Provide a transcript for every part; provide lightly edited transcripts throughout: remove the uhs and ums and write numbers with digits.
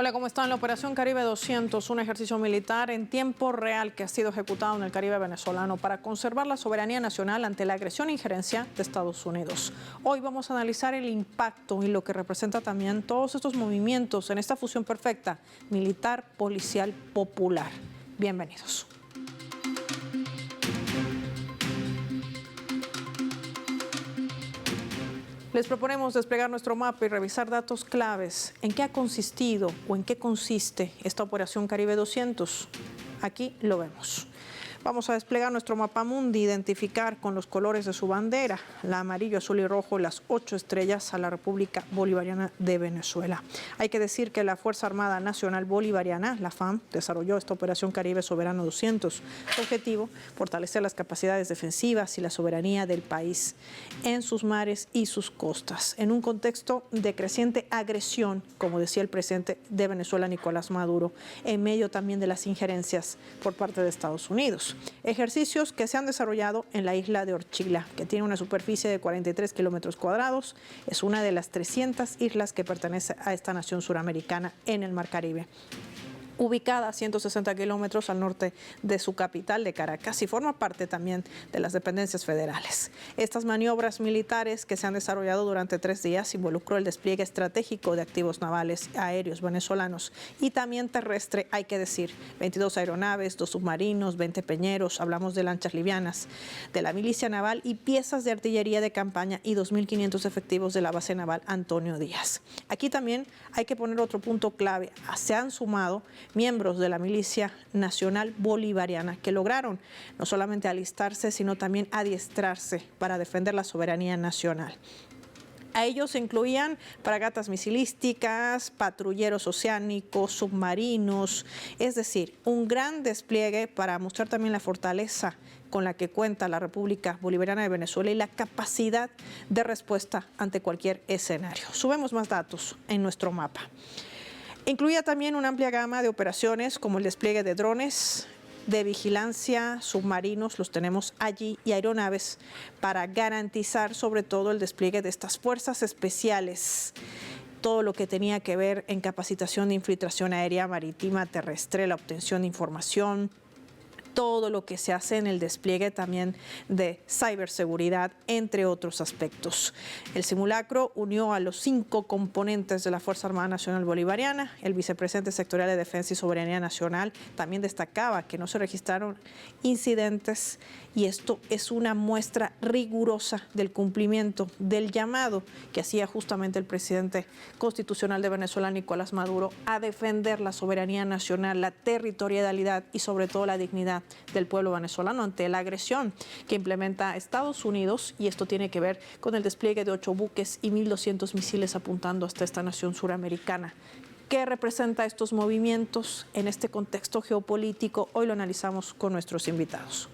Hola, ¿cómo están? La Operación Caribe 200, un ejercicio militar en tiempo real que ha sido ejecutado en el Caribe venezolano para conservar la soberanía nacional ante la agresión e injerencia de Estados Unidos. Hoy vamos a analizar el impacto y lo que representa también todos estos movimientos en esta fusión perfecta militar, policial, popular. Bienvenidos. Les proponemos desplegar nuestro mapa y revisar datos claves. ¿En qué ha consistido o en qué consiste esta Operación Caribe 200? Aquí lo vemos. Vamos a desplegar nuestro mapa mundi, identificar con los colores de su bandera, la amarillo, azul y rojo, las 8 estrellas a la República Bolivariana de Venezuela. Hay que decir que la Fuerza Armada Nacional Bolivariana, la FAM, desarrolló esta Operación Caribe Soberano 200. Su objetivo, fortalecer las capacidades defensivas y la soberanía del país en sus mares y sus costas, en un contexto de creciente agresión, como decía el presidente de Venezuela, Nicolás Maduro, en medio también de las injerencias por parte de Estados Unidos. Ejercicios que se han desarrollado en la isla de Orchila, que tiene una superficie de 43 kilómetros cuadrados. Es una de las 300 islas que pertenece a esta nación suramericana en el Mar Caribe, ubicada a 160 kilómetros al norte de su capital, de Caracas, y forma parte también de las dependencias federales. Estas maniobras militares que se han desarrollado durante 3 días involucró el despliegue estratégico de activos navales, aéreos venezolanos y también terrestre, hay que decir, 22 aeronaves, 2 submarinos, 20 peñeros, hablamos de lanchas livianas, de la milicia naval y piezas de artillería de campaña y 2.500 efectivos de la base naval Antonio Díaz. Aquí también hay que poner otro punto clave. Se han sumado miembros de la Milicia Nacional Bolivariana que lograron no solamente alistarse, sino también adiestrarse para defender la soberanía nacional. A ellos se incluían fragatas misilísticas, patrulleros oceánicos, submarinos, es decir, un gran despliegue para mostrar también la fortaleza con la que cuenta la República Bolivariana de Venezuela y la capacidad de respuesta ante cualquier escenario. Subimos más datos en nuestro mapa. Incluía también una amplia gama de operaciones como el despliegue de drones, de vigilancia, submarinos, los tenemos allí, y aeronaves para garantizar sobre todo el despliegue de estas fuerzas especiales. Todo lo que tenía que ver en capacitación de infiltración aérea, marítima, terrestre, la obtención de información, todo lo que se hace en el despliegue también de ciberseguridad, entre otros aspectos. El simulacro unió a los 5 componentes de la Fuerza Armada Nacional Bolivariana. El vicepresidente sectorial de Defensa y Soberanía Nacional también destacaba que no se registraron incidentes y esto es una muestra rigurosa del cumplimiento del llamado que hacía justamente el presidente constitucional de Venezuela, Nicolás Maduro, a defender la soberanía nacional, la territorialidad y sobre todo la dignidad del pueblo venezolano ante la agresión que implementa Estados Unidos, y esto tiene que ver con el despliegue de 8 buques y 1.200 misiles apuntando hasta esta nación suramericana. ¿Qué representa estos movimientos en este contexto geopolítico? Hoy lo analizamos con nuestros invitados.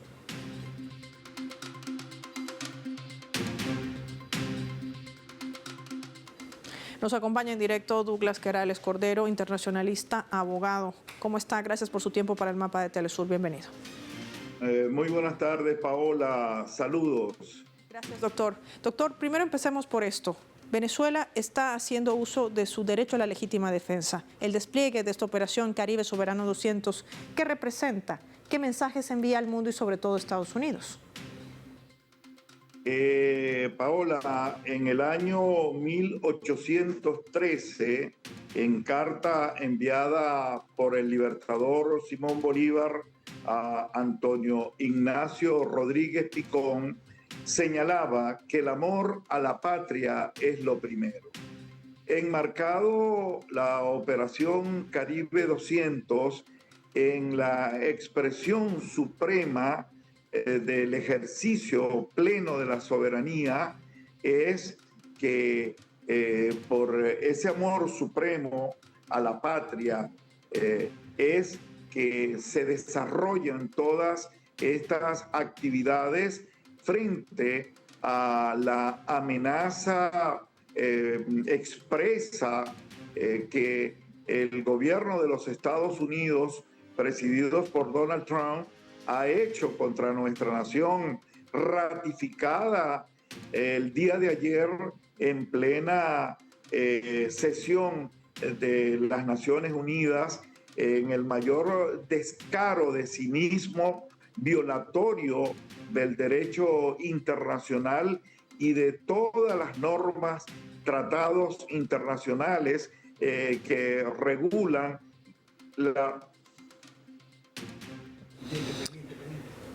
Nos acompaña en directo Douglas Querales Cordero, internacionalista, abogado. ¿Cómo está? Gracias por su tiempo para el Mapa de Telesur. Bienvenido. Muy buenas tardes, Paola. Saludos. Gracias, doctor. Doctor, primero empecemos por esto. Venezuela está haciendo uso de su derecho a la legítima defensa. El despliegue de esta Operación Caribe Soberano 200, ¿qué representa? ¿Qué mensajes envía al mundo y sobre todo a Estados Unidos? Paola, en el año 1813, en carta enviada por el libertador Simón Bolívar a Antonio Ignacio Rodríguez Picón, señalaba que el amor a la patria es lo primero. Enmarcado la Operación Caribe 200 en la expresión suprema del ejercicio pleno de la soberanía, es que por ese amor supremo a la patria es que se desarrollan todas estas actividades frente a la amenaza expresa que el gobierno de los Estados Unidos, presididos por Donald Trump, ha hecho contra nuestra nación, ratificada el día de ayer en plena sesión de las Naciones Unidas en el mayor descaro de cinismo violatorio del derecho internacional y de todas las normas, tratados internacionales que regulan la...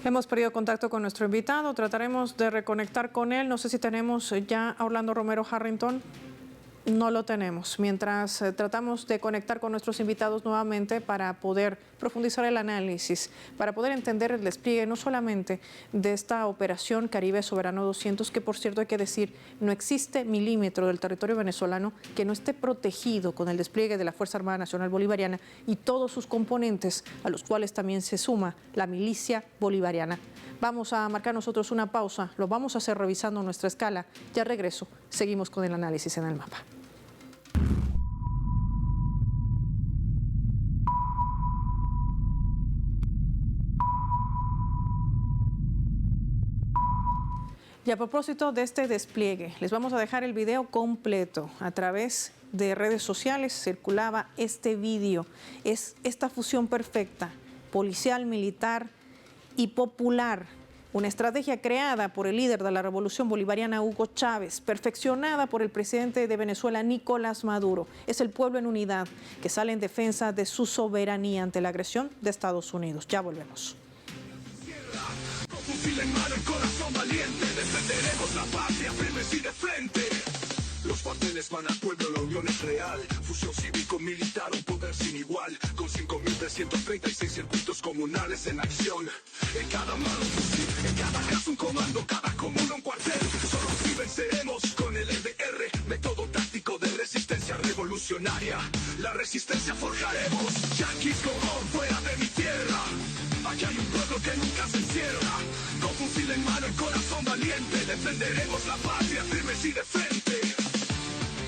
Hemos perdido contacto con nuestro invitado, trataremos de reconectar con él. No sé si tenemos ya a Orlando Romero Harrington. No lo tenemos. Mientras tratamos de conectar con nuestros invitados nuevamente para poder profundizar el análisis, para poder entender el despliegue no solamente de esta operación Caribe Soberano 200, que por cierto hay que decir, no existe milímetro del territorio venezolano que no esté protegido con el despliegue de la Fuerza Armada Nacional Bolivariana y todos sus componentes, a los cuales también se suma la milicia bolivariana. Vamos a marcar nosotros una pausa, lo vamos a hacer revisando nuestra escala. Ya regreso, seguimos con el análisis en el mapa. Y a propósito de este despliegue, les vamos a dejar el video completo. A través de redes sociales circulaba este video. Es esta fusión perfecta, policial, militar y popular. Una estrategia creada por el líder de la revolución bolivariana, Hugo Chávez, perfeccionada por el presidente de Venezuela, Nicolás Maduro. Es el pueblo en unidad que sale en defensa de su soberanía ante la agresión de Estados Unidos. Ya volvemos. Fusil en mano, el corazón valiente, defenderemos la patria firmes y de frente. Los cuarteles van al pueblo, la unión es real. Fusión cívico-militar, un poder sin igual. Con 5.336 circuitos comunales en acción. En cada mano un fusil, en cada casa un comando, cada comuna un cuartel. Solo así venceremos con el EDR, método táctico de resistencia revolucionaria. La resistencia forjaremos, yanquis como fuera de mi tierra. Aquí hay un pueblo que nunca se encierra. Con fusil en mano, el corazón valiente, defenderemos la patria firmes y de frente.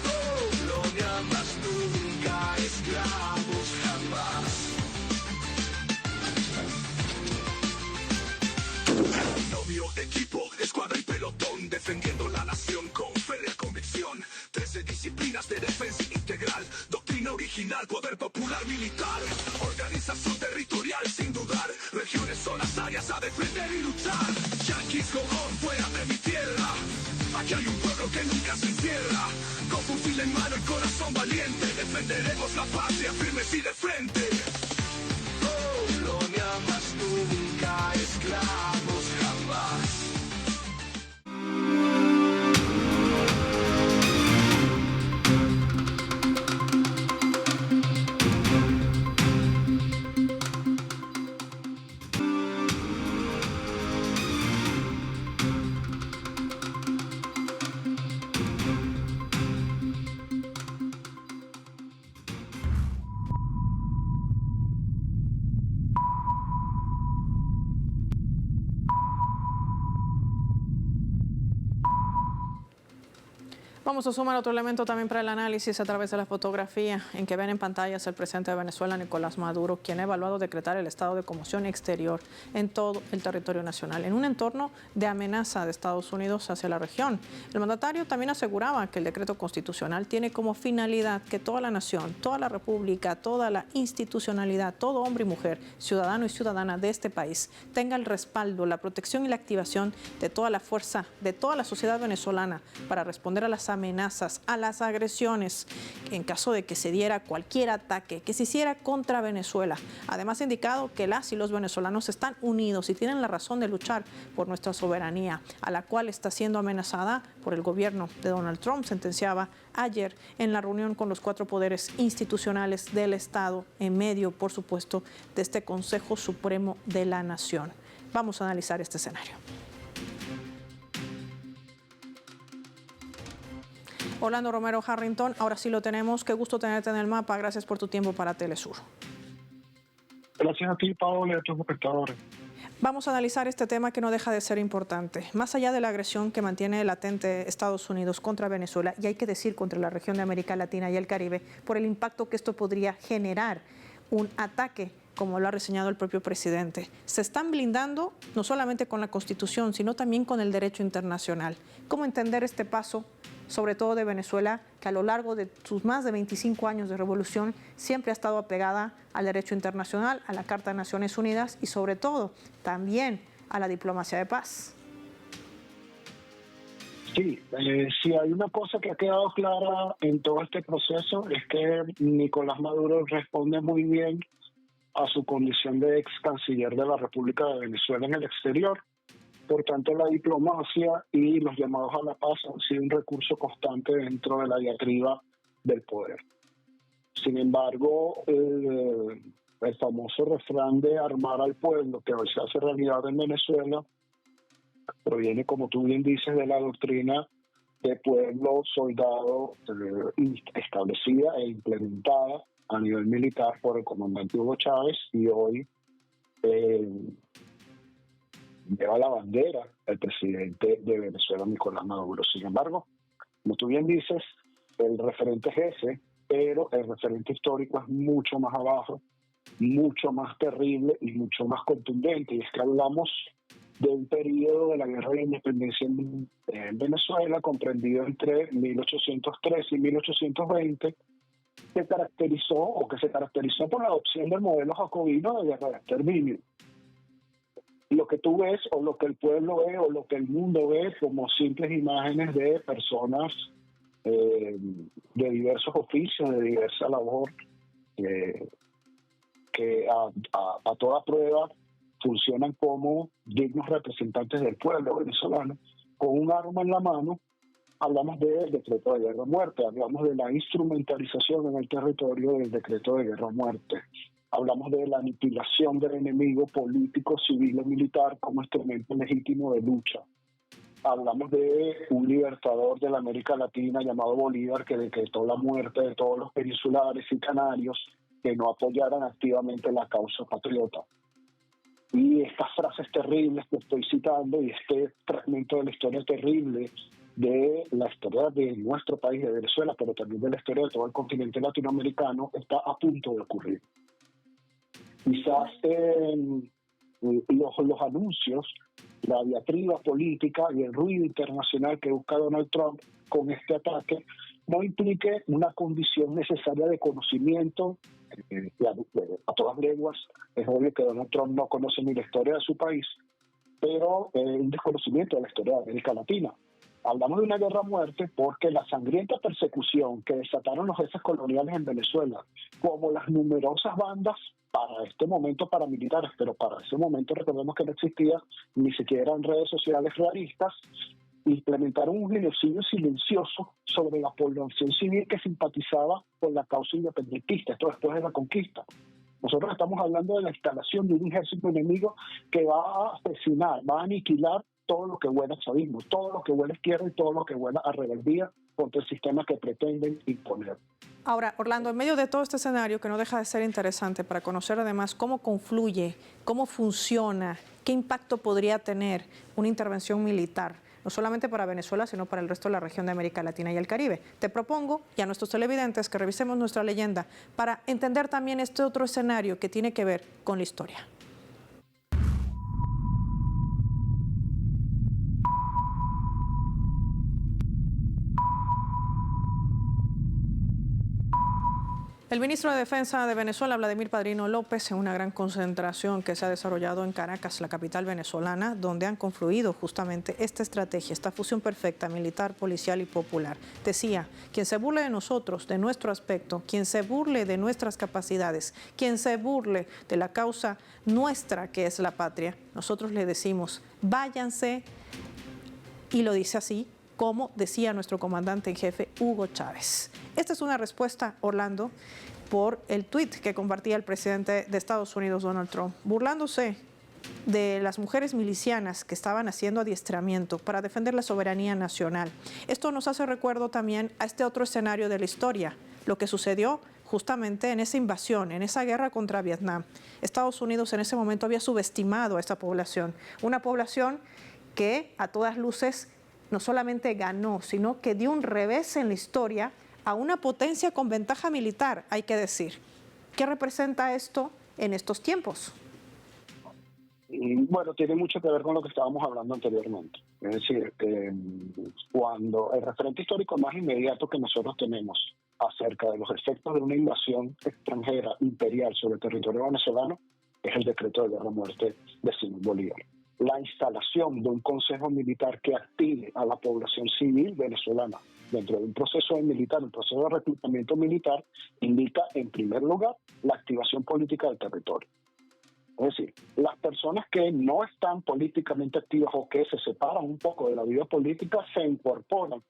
Colonia más nunca, esclavos jamás. Novio, equipo, escuadra y pelotón, defendiendo la nación con férrea convicción. 13 disciplinas de defensa integral, doctrina original, poder popular militar, organización territorial sin dudar, regiones son las áreas a defender y luchar. Yanquis cojón fuera de mi tierra, aquí hay un pueblo que nunca se encierra. Con fusil en mano, el corazón valiente, defenderemos la patria firmes y de frente. Colonia más nunca, esclavos jamás. Vamos a sumar otro elemento también para el análisis a través de la fotografía en que ven en pantallas el presidente de Venezuela, Nicolás Maduro, quien ha evaluado decretar el estado de conmoción exterior en todo el territorio nacional, en un entorno de amenaza de Estados Unidos hacia la región. El mandatario también aseguraba que el decreto constitucional tiene como finalidad que toda la nación, toda la república, toda la institucionalidad, todo hombre y mujer, ciudadano y ciudadana de este país, tenga el respaldo, la protección y la activación de toda la fuerza, de toda la sociedad venezolana para responder a las amenazas, a las agresiones, en caso de que se diera cualquier ataque que se hiciera contra Venezuela. Además ha indicado que las y los venezolanos están unidos y tienen la razón de luchar por nuestra soberanía, a la cual está siendo amenazada por el gobierno de Donald Trump, sentenciaba ayer en la reunión con los 4 poderes institucionales del Estado, en medio, por supuesto, de este Consejo Supremo de la Nación. Vamos a analizar este escenario. Orlando Romero Harrington, ahora sí lo tenemos. Qué gusto tenerte en el mapa. Gracias por tu tiempo para Telesur. Gracias a ti, Paola, y a tus espectadores. Vamos a analizar este tema que no deja de ser importante. Más allá de la agresión que mantiene latente Estados Unidos contra Venezuela, y hay que decir contra la región de América Latina y el Caribe, por el impacto que esto podría generar, un ataque, como lo ha reseñado el propio presidente. Se están blindando no solamente con la Constitución, sino también con el derecho internacional. ¿Cómo entender este paso sobre todo de Venezuela, que a lo largo de sus más de 25 años de revolución siempre ha estado apegada al derecho internacional, a la Carta de Naciones Unidas y sobre todo también a la diplomacia de paz. Sí, si hay una cosa que ha quedado clara en todo este proceso es que Nicolás Maduro responde muy bien a su condición de ex canciller de la República de Venezuela en el exterior. Por tanto, la diplomacia y los llamados a la paz han sido un recurso constante dentro de la diatriba del poder. Sin embargo, el famoso refrán de armar al pueblo, que hoy se hace realidad en Venezuela, proviene, como tú bien dices, de la doctrina de pueblo soldado establecida e implementada a nivel militar por el comandante Hugo Chávez, y hoy lleva la bandera el presidente de Venezuela, Nicolás Maduro. Sin embargo, como tú bien dices, el referente es ese, pero el referente histórico es mucho más abajo, mucho más terrible y mucho más contundente. Y es que hablamos de un periodo de la Guerra de la Independencia en Venezuela, comprendido entre 1813 y 1820, que se caracterizó por la adopción del modelo jacobino de guerra de exterminio. Lo que tú ves, o lo que el pueblo ve, o lo que el mundo ve como simples imágenes de personas de diversos oficios, de diversa labor, que a toda prueba funcionan como dignos representantes del pueblo venezolano, con un arma en la mano. Hablamos del decreto de guerra o muerte, hablamos de la instrumentalización en el territorio del decreto de guerra o muerte, hablamos de la aniquilación del enemigo político, civil o militar como instrumento legítimo de lucha. Hablamos de un libertador de la América Latina llamado Bolívar, que decretó la muerte de todos los peninsulares y canarios que no apoyaran activamente la causa patriota. Y estas frases terribles que estoy citando y este fragmento de la historia terrible de la historia de nuestro país, de Venezuela, pero también de la historia de todo el continente latinoamericano, está a punto de ocurrir. Quizás los anuncios, la diatriba política y el ruido internacional que busca Donald Trump con este ataque no implique una condición necesaria de conocimiento a todas lenguas. Es obvio que Donald Trump no conoce ni la historia de su país, pero un desconocimiento de la historia de América Latina. Hablamos de una guerra a muerte porque la sangrienta persecución que desataron los jefes coloniales en Venezuela, como las numerosas bandas para este momento paramilitares, pero para ese momento recordemos que no existía ni siquiera en redes sociales realistas, implementaron un genocidio silencioso sobre la población civil que simpatizaba con la causa independentista, esto después de la conquista. Nosotros estamos hablando de la instalación de un ejército enemigo que va a asesinar, va a aniquilar todo lo que huele a chavismo, todo lo que huele a izquierda y todo lo que huele a rebeldía contra el sistema que pretenden imponer. Ahora, Orlando, en medio de todo este escenario que no deja de ser interesante para conocer además cómo confluye, cómo funciona, qué impacto podría tener una intervención militar, no solamente para Venezuela, sino para el resto de la región de América Latina y el Caribe. Te propongo, y a nuestros televidentes, que revisemos nuestra leyenda para entender también este otro escenario que tiene que ver con la historia. El ministro de Defensa de Venezuela, Vladimir Padrino López, en una gran concentración que se ha desarrollado en Caracas, la capital venezolana, donde han confluido justamente esta estrategia, esta fusión perfecta militar, policial y popular. Decía, quien se burle de nosotros, de nuestro aspecto, quien se burle de nuestras capacidades, quien se burle de la causa nuestra que es la patria, nosotros le decimos, váyanse, y lo dice así, como decía nuestro comandante en jefe Hugo Chávez. Esta es una respuesta, Orlando, por el tuit que compartía el presidente de Estados Unidos, Donald Trump, burlándose de las mujeres milicianas que estaban haciendo adiestramiento para defender la soberanía nacional. Esto nos hace recuerdo también a este otro escenario de la historia, lo que sucedió justamente en esa invasión, en esa guerra contra Vietnam. Estados Unidos en ese momento había subestimado a esta población, una población que a todas luces no solamente ganó, sino que dio un revés en la historia a una potencia con ventaja militar, hay que decir. ¿Qué representa esto en estos tiempos? Y bueno, tiene mucho que ver con lo que estábamos hablando anteriormente. Es decir, cuando el referente histórico más inmediato que nosotros tenemos acerca de los efectos de una invasión extranjera imperial sobre el territorio venezolano es el decreto de guerra muerte de Simón Bolívar. La instalación de un consejo militar que active a la población civil venezolana dentro de un proceso militar, un proceso de reclutamiento militar, indica en primer lugar la activación política del territorio. Es decir, las personas que no están políticamente activas o que se separan un poco de la vida política se incorporan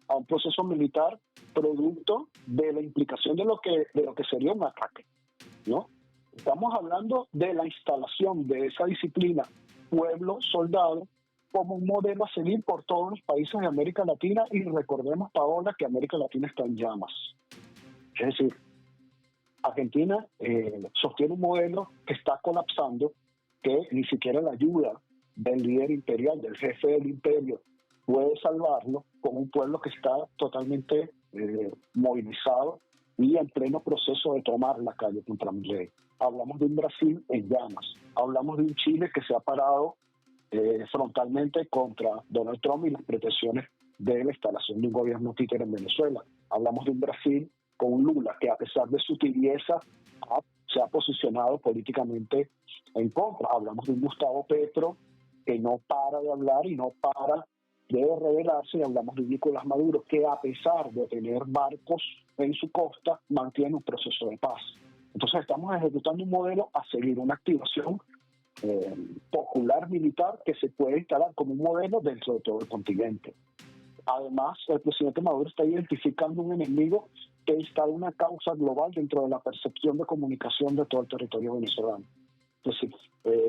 a un proceso militar producto de la implicación de lo que sería un ataque, ¿no? Estamos hablando de la instalación de esa disciplina pueblo-soldado como un modelo a seguir por todos los países de América Latina, y recordemos, Paola, que América Latina está en llamas. Es decir, Argentina sostiene un modelo que está colapsando, que ni siquiera la ayuda del líder imperial, del jefe del imperio, puede salvarlo, con un pueblo que está totalmente movilizado y en pleno proceso de tomar la calle contra Milei. Hablamos de un Brasil en llamas, hablamos de un Chile que se ha parado frontalmente contra Donald Trump y las pretensiones de la instalación de un gobierno títere en Venezuela. Hablamos de un Brasil con un Lula que, a pesar de su tibieza, se ha posicionado políticamente en contra. Hablamos de un Gustavo Petro que no para de hablar y no para de rebelarse, y hablamos de Nicolás Maduro que, a pesar de tener barcos en su costa, mantiene un proceso de paz. Entonces estamos ejecutando un modelo a seguir, una activación popular militar que se puede instalar como un modelo dentro de todo el continente. Además, el presidente Maduro está identificando un enemigo que instala una causa global dentro de la percepción de comunicación de todo el territorio venezolano. Entonces,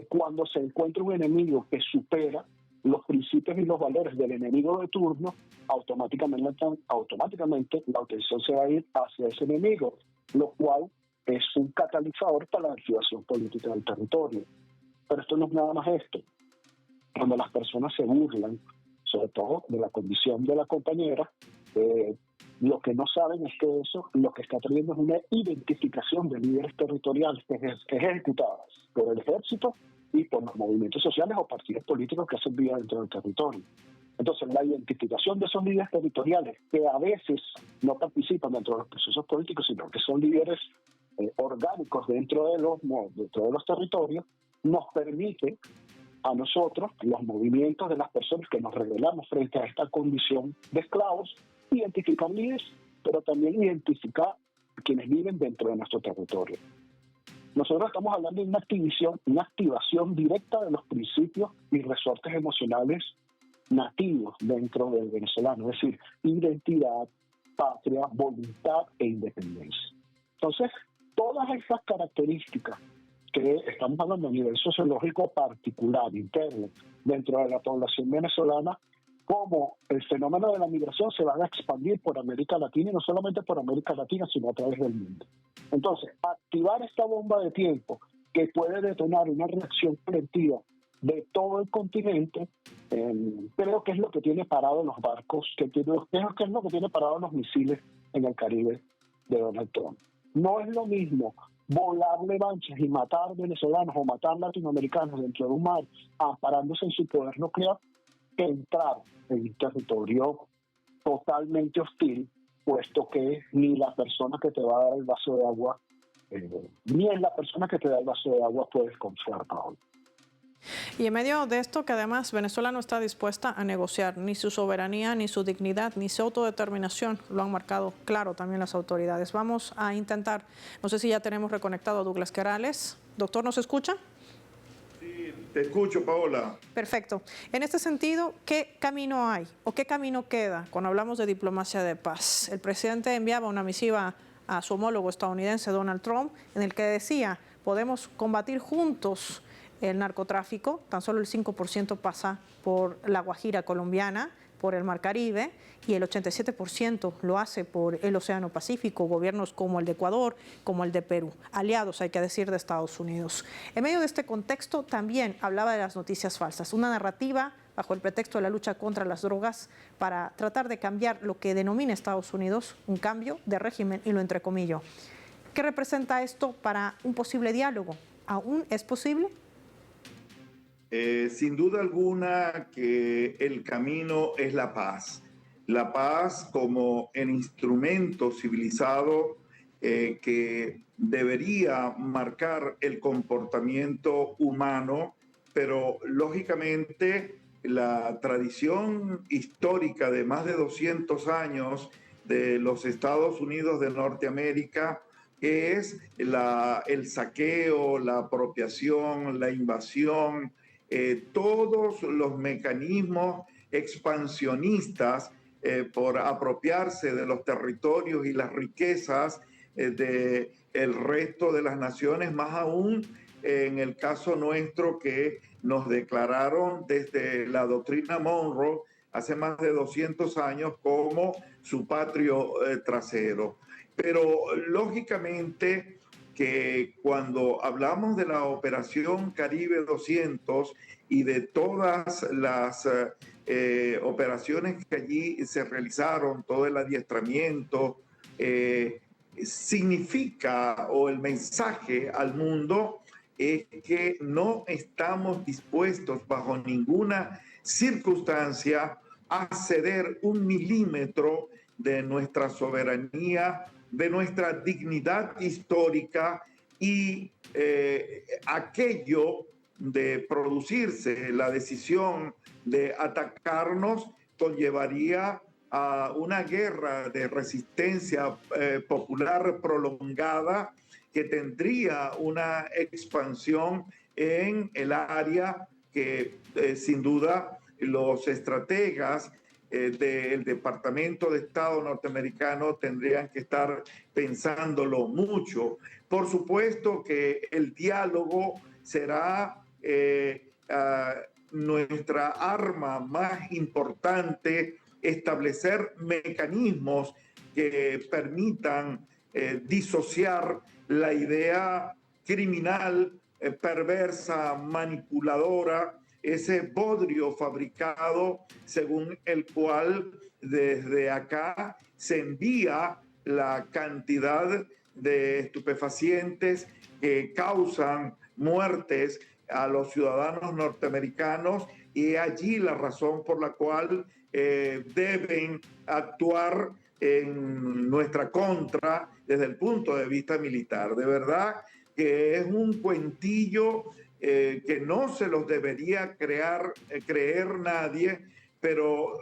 cuando se encuentra un enemigo que supera los principios y los valores del enemigo de turno, automáticamente la atención se va a ir hacia ese enemigo, lo cual es un catalizador para la activación política del territorio. Pero esto no es nada más esto. Cuando las personas se burlan, sobre todo de la condición de la compañera, lo que no saben es que eso lo que está trayendo es una identificación de líderes territoriales que es ejecutada por el ejército y por los movimientos sociales o partidos políticos que hacen vida dentro del territorio. Entonces, la identificación de esos líderes territoriales, que a veces no participan dentro de los procesos políticos, sino que son líderes orgánicos dentro de los territorios, nos permite a nosotros, los movimientos de las personas que nos rebelamos frente a esta condición de esclavos, identificar líderes, pero también identificar quienes viven dentro de nuestro territorio. Nosotros estamos hablando de una activación directa de los principios y resortes emocionales nativos dentro del venezolano, es decir, identidad, patria, voluntad e independencia. Entonces, todas esas características que estamos hablando a nivel sociológico particular, interno, dentro de la población venezolana, como el fenómeno de la migración se va a expandir por América Latina, y no solamente por América Latina, sino a través del mundo. Entonces, activar esta bomba de tiempo que puede detonar una reacción colectiva de todo el continente, creo que es lo que tiene parado los barcos, creo que es lo que tiene parado los misiles en el Caribe de Donald Trump. No es lo mismo volarle lanchas y matar venezolanos o matar latinoamericanos dentro de un mar amparándose en su poder nuclear, que entrar en un territorio totalmente hostil, puesto que ni la persona que te va a dar el vaso de agua, ni en la persona que te da el vaso de agua puedes confiar, Paola. Y en medio de esto, que además Venezuela no está dispuesta a negociar ni su soberanía, ni su dignidad, ni su autodeterminación, lo han marcado claro también las autoridades. Vamos a intentar, no sé si ya tenemos reconectado a Douglas Querales. Doctor, ¿nos escucha? Sí, te escucho, Paola. Perfecto. En este sentido, ¿qué camino hay o qué camino queda cuando hablamos de diplomacia de paz? El presidente enviaba una misiva a su homólogo estadounidense, Donald Trump, en el que decía, podemos combatir juntos el narcotráfico, tan solo el 5% pasa por la Guajira colombiana, por el Mar Caribe, y el 87% lo hace por el Océano Pacífico, gobiernos como el de Ecuador, como el de Perú, aliados, hay que decir, de Estados Unidos. En medio de este contexto también hablaba de las noticias falsas, una narrativa bajo el pretexto de la lucha contra las drogas para tratar de cambiar lo que denomina Estados Unidos un cambio de régimen, y lo entrecomillo. ¿Qué representa esto para un posible diálogo? ¿Aún es posible? Sin duda alguna que el camino es la paz. La paz como el instrumento civilizado que debería marcar el comportamiento humano, pero lógicamente la tradición histórica de más de 200 años de los Estados Unidos de Norteamérica es el saqueo, la apropiación, la invasión, todos los mecanismos expansionistas por apropiarse de los territorios y las riquezas del resto de las naciones, más aún en el caso nuestro que nos declararon desde la doctrina Monroe hace más de 200 años como su patrio trasero. Pero lógicamente que cuando hablamos de la Operación Caribe 200 y de todas las operaciones que allí se realizaron, todo el adiestramiento, significa, o el mensaje al mundo es que no estamos dispuestos bajo ninguna circunstancia a ceder un milímetro de nuestra soberanía, de nuestra dignidad histórica y aquello de producirse la decisión de atacarnos conllevaría a una guerra de resistencia popular prolongada que tendría una expansión en el área que sin duda los estrategas del Departamento de Estado norteamericano tendrían que estar pensándolo mucho. Por supuesto que el diálogo será nuestra arma más importante, establecer mecanismos que permitan disociar la idea criminal, perversa, manipuladora, ese bodrio fabricado según el cual desde acá se envía la cantidad de estupefacientes que causan muertes a los ciudadanos norteamericanos, y allí la razón por la cual deben actuar en nuestra contra desde el punto de vista militar. De verdad que es un cuentillo que no se los debería creer nadie, pero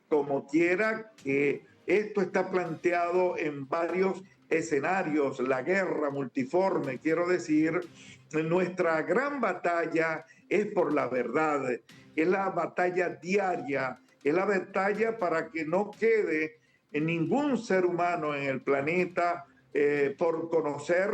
como quiera que esto está planteado en varios escenarios, la guerra multiforme, quiero decir, nuestra gran batalla es por la verdad, es la batalla diaria, es la batalla para que no quede ningún ser humano en el planeta por conocer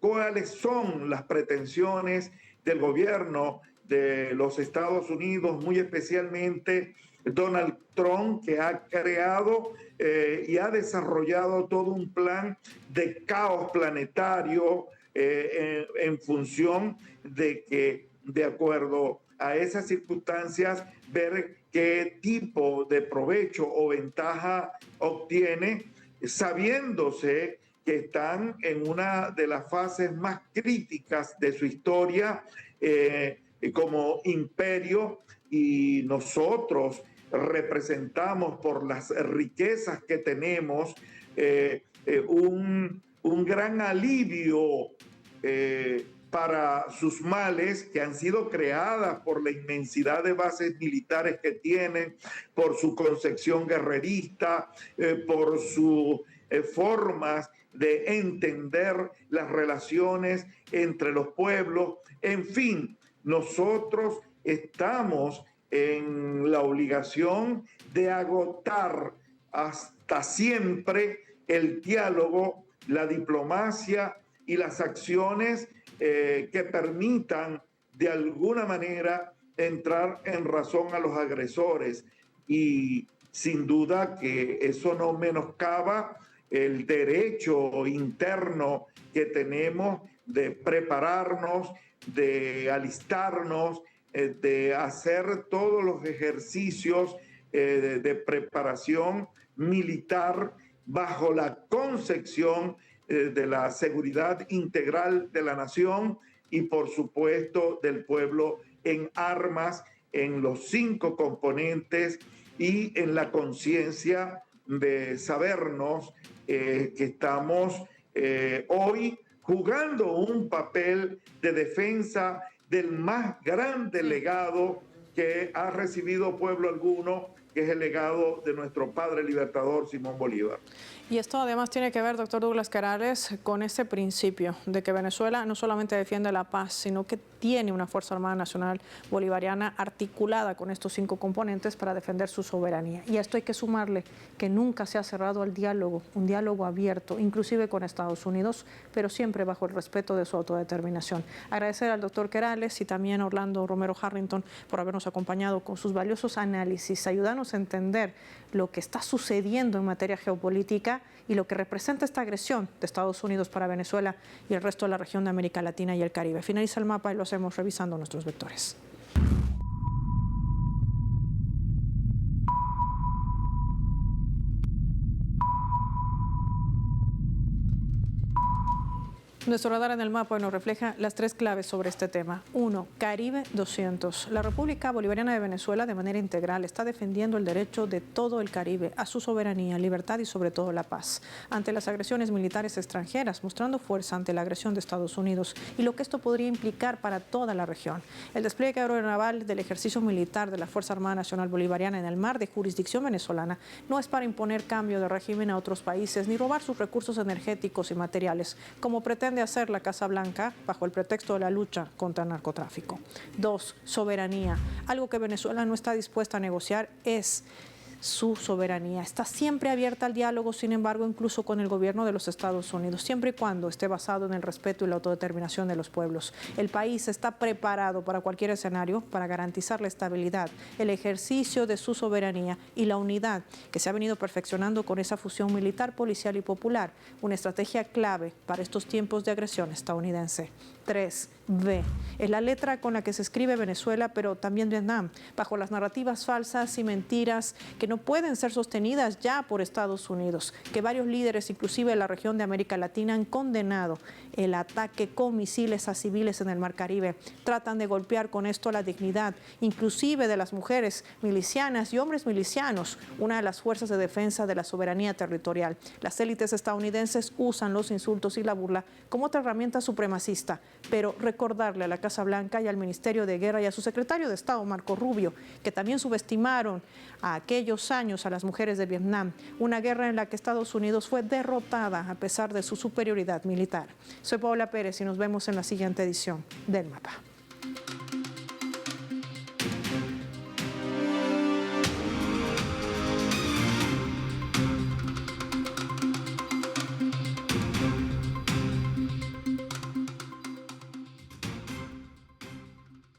cuáles son las pretensiones del gobierno de los Estados Unidos, muy especialmente Donald Trump, que ha creado y ha desarrollado todo un plan de caos planetario en función de que, de acuerdo a esas circunstancias, ver qué tipo de provecho o ventaja obtiene, sabiéndose que están en una de las fases más críticas de su historia como imperio, y nosotros representamos por las riquezas que tenemos un gran alivio para sus males, que han sido creadas por la inmensidad de bases militares que tienen, por su concepción guerrerista, por sus formas de entender las relaciones entre los pueblos. En fin, nosotros estamos en la obligación de agotar hasta siempre el diálogo, la diplomacia y las acciones que permitan de alguna manera entrar en razón a los agresores. Y sin duda que eso no menoscaba el derecho interno que tenemos de prepararnos, de alistarnos, de hacer todos los ejercicios de preparación militar bajo la concepción de la seguridad integral de la nación, y por supuesto del pueblo en armas, en los 5 componentes y en la conciencia de sabernos que estamos hoy jugando un papel de defensa del más grande legado que ha recibido pueblo alguno, que es el legado de nuestro padre libertador Simón Bolívar. Y esto además tiene que ver, doctor Douglas Querales, con ese principio de que Venezuela no solamente defiende la paz, sino que tiene una Fuerza Armada Nacional Bolivariana articulada con estos 5 componentes para defender su soberanía. Y a esto hay que sumarle que nunca se ha cerrado al diálogo, un diálogo abierto, inclusive con Estados Unidos, pero siempre bajo el respeto de su autodeterminación. Agradecer al doctor Querales y también a Orlando Romero Harrington por habernos acompañado con sus valiosos análisis, ayudarnos a entender lo que está sucediendo en materia geopolítica y lo que representa esta agresión de Estados Unidos para Venezuela y el resto de la región de América Latina y el Caribe. Finaliza el mapa y lo hacemos revisando nuestros vectores. Nuestro radar en el mapa nos refleja las 3 claves sobre este tema. 1. Caribe 200. La República Bolivariana de Venezuela de manera integral está defendiendo el derecho de todo el Caribe a su soberanía, libertad y sobre todo la paz ante las agresiones militares extranjeras, mostrando fuerza ante la agresión de Estados Unidos y lo que esto podría implicar para toda la región. El despliegue aeronaval del ejercicio militar de la Fuerza Armada Nacional Bolivariana en el mar de jurisdicción venezolana no es para imponer cambio de régimen a otros países ni robar sus recursos energéticos y materiales, como pretende hacer la Casa Blanca bajo el pretexto de la lucha contra el narcotráfico. 2. Soberanía. Algo que Venezuela no está dispuesta a negociar es su soberanía. Está siempre abierta al diálogo, sin embargo, incluso con el gobierno de los Estados Unidos, siempre y cuando esté basado en el respeto y la autodeterminación de los pueblos. El país está preparado para cualquier escenario para garantizar la estabilidad, el ejercicio de su soberanía y la unidad que se ha venido perfeccionando con esa fusión militar, policial y popular, una estrategia clave para estos tiempos de agresión estadounidense. 3. V. Es la letra con la que se escribe Venezuela, pero también Vietnam, bajo las narrativas falsas y mentiras que no pueden ser sostenidas ya por Estados Unidos, que varios líderes, inclusive de la región de América Latina, han condenado el ataque con misiles a civiles en el Mar Caribe. Tratan de golpear con esto la dignidad, inclusive de las mujeres milicianas y hombres milicianos, una de las fuerzas de defensa de la soberanía territorial. Las élites estadounidenses usan los insultos y la burla como otra herramienta supremacista, pero recordarle a la Casa Blanca y al Ministerio de Guerra y a su secretario de Estado, Marco Rubio, que también subestimaron a aquellos años a las mujeres de Vietnam, una guerra en la que Estados Unidos fue derrotada a pesar de su superioridad militar. Soy Paola Pérez y nos vemos en la siguiente edición del Mapa.